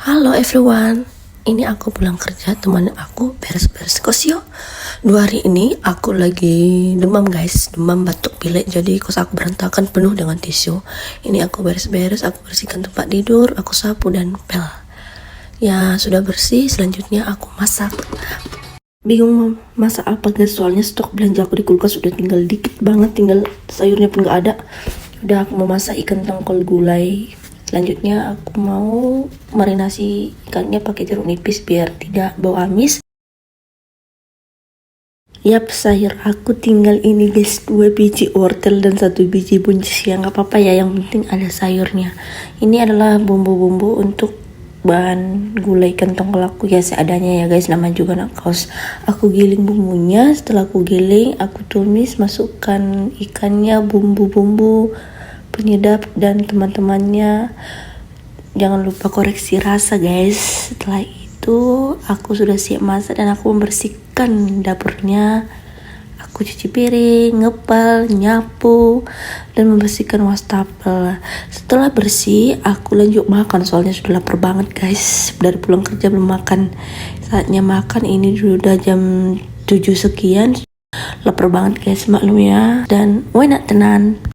Halo everyone, ini aku pulang kerja, teman aku beres-beres kos yuk. 2 hari ini aku lagi demam guys, demam batuk pilek, jadi kos aku berantakan penuh dengan tisu. Ini aku beres-beres, aku bersihkan tempat tidur, aku sapu dan pel. Ya sudah bersih, selanjutnya aku masak. Bingung mau masak apa guys, soalnya stok belanja aku di kulkas udah tinggal dikit banget, tinggal sayurnya pun gak ada. Udah aku mau masak ikan tongkol gulai. Selanjutnya aku mau marinasi ikannya pakai jeruk nipis biar tidak bau amis. Yap, sayur aku tinggal ini guys, 2 biji wortel dan 1 biji buncis ya, nggak apa-apa ya, yang penting ada sayurnya. Ini adalah bumbu-bumbu untuk bahan gulai ikan tongkol aku ya, seadanya ya guys, nama juga nak kos. Aku giling bumbunya, setelah aku giling aku tumis, masukkan ikannya, bumbu-bumbu penyedap dan teman-temannya. Jangan lupa koreksi rasa guys. Setelah itu aku sudah siap masak dan aku membersihkan dapurnya. Aku cuci piring, ngepel, nyapu, dan membersihkan wastafel. Setelah bersih, aku lanjut makan soalnya sudah lapar banget guys. Dari pulang kerja belum makan. Saatnya makan, ini udah jam 7 sekian. Lapar banget guys, maklum ya. Dan why not tenan.